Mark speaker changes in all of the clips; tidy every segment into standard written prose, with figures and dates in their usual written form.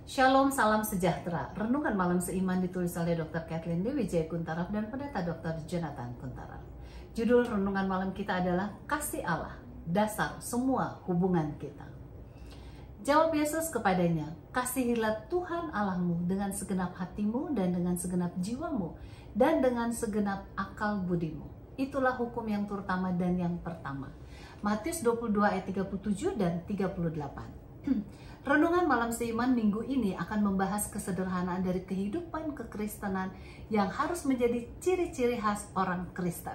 Speaker 1: Shalom, salam sejahtera. Renungan malam seiman ditulis oleh Dr. Kathleen Dewi J. Kuntaraf dan Pendeta Dr. Jonathan Kuntaraf. Judul renungan malam kita adalah Kasih Allah, dasar semua hubungan kita. Jawab Yesus kepadanya, kasihilah Tuhan Allahmu dengan segenap hatimu dan dengan segenap jiwamu dan dengan segenap akal budimu. Itulah hukum yang terutama dan yang pertama. Matius 22 ayat 37 dan 38. Renungan malam seiman minggu ini akan membahas kesederhanaan dari kehidupan kekristenan yang harus menjadi ciri-ciri khas orang Kristen.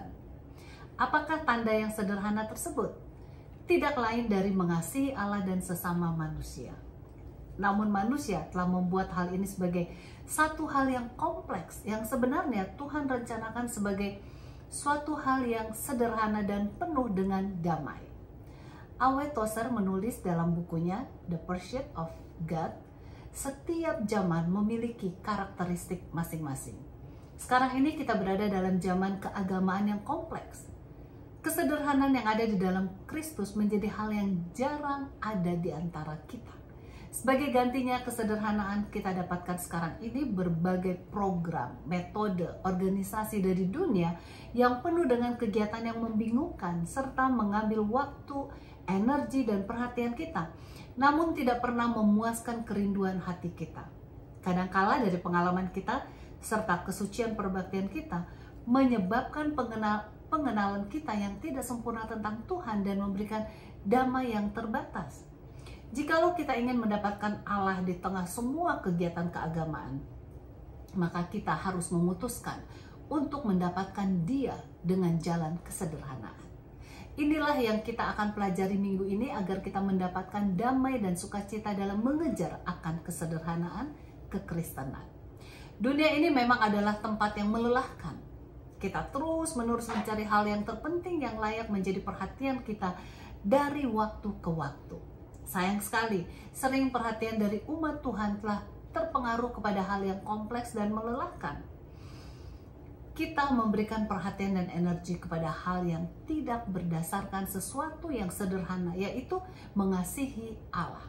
Speaker 1: Apakah tanda yang sederhana tersebut? Tidak lain dari mengasihi Allah dan sesama manusia. Namun manusia telah membuat hal ini sebagai satu hal yang kompleks yang sebenarnya Tuhan rencanakan sebagai suatu hal yang sederhana dan penuh dengan damai. A.W. Tozer menulis dalam bukunya The Pursuit of God, setiap zaman memiliki karakteristik masing-masing. Sekarang ini kita berada dalam zaman keagamaan yang kompleks. Kesederhanaan yang ada di dalam Kristus menjadi hal yang jarang ada di antara kita. Sebagai gantinya kesederhanaan kita dapatkan sekarang ini berbagai program, metode, organisasi dari dunia yang penuh dengan kegiatan yang membingungkan serta mengambil waktu, energi dan perhatian kita, namun tidak pernah memuaskan kerinduan hati kita. Kadangkala dari pengalaman kita serta kesucian perbaktian kita menyebabkan pengenalan kita yang tidak sempurna tentang Tuhan dan memberikan damai yang terbatas. Jikalau kita ingin mendapatkan Allah di tengah semua kegiatan keagamaan, maka kita harus memutuskan untuk mendapatkan Dia dengan jalan kesederhanaan. Inilah yang kita akan pelajari minggu ini agar kita mendapatkan damai dan sukacita dalam mengejar akan kesederhanaan kekristenan. Dunia ini memang adalah tempat yang melelahkan. Kita terus-menerus mencari hal yang terpenting yang layak menjadi perhatian kita dari waktu ke waktu. Sayang sekali, sering perhatian dari umat Tuhan telah terpengaruh kepada hal yang kompleks dan melelahkan. Kita memberikan perhatian dan energi kepada hal yang tidak berdasarkan sesuatu yang sederhana, yaitu mengasihi Allah.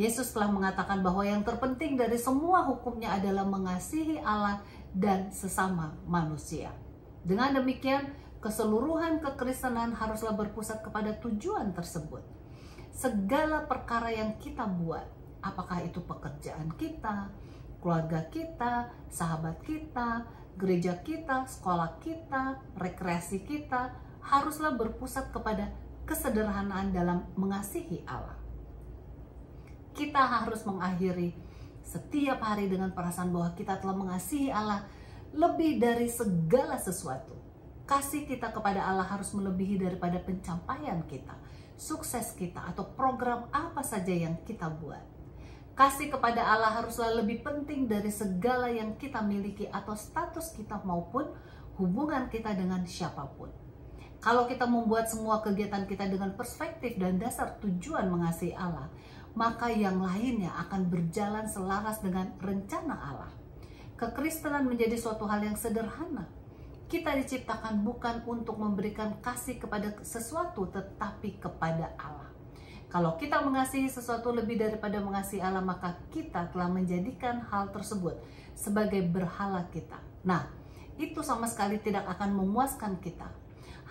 Speaker 1: Yesus telah mengatakan bahwa yang terpenting dari semua hukumnya adalah mengasihi Allah dan sesama manusia. Dengan demikian, keseluruhan kekristenan haruslah berpusat kepada tujuan tersebut. Segala perkara yang kita buat, apakah itu pekerjaan kita, keluarga kita, sahabat kita, gereja kita, sekolah kita, rekreasi kita, haruslah berpusat kepada kesederhanaan dalam mengasihi Allah. Kita harus mengakhiri setiap hari dengan perasaan bahwa kita telah mengasihi Allah lebih dari segala sesuatu. Kasih kita kepada Allah harus melebihi daripada pencapaian kita, sukses kita, atau program apa saja yang kita buat. Kasih kepada Allah haruslah lebih penting dari segala yang kita miliki atau status kita maupun hubungan kita dengan siapapun. Kalau kita membuat semua kegiatan kita dengan perspektif dan dasar tujuan mengasihi Allah, maka yang lainnya akan berjalan selaras dengan rencana Allah. Kekristenan menjadi suatu hal yang sederhana. Kita diciptakan bukan untuk memberikan kasih kepada sesuatu, tetapi kepada Allah. Kalau kita mengasihi sesuatu lebih daripada mengasihi Allah, maka kita telah menjadikan hal tersebut sebagai berhala kita. Nah, itu sama sekali tidak akan memuaskan kita.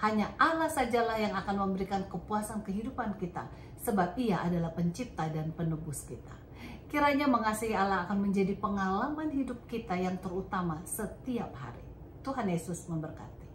Speaker 1: Hanya Allah sajalah yang akan memberikan kepuasan kehidupan kita, sebab Ia adalah pencipta dan penebus kita. Kiranya mengasihi Allah akan menjadi pengalaman hidup kita yang terutama setiap hari. Tuhan Yesus memberkati.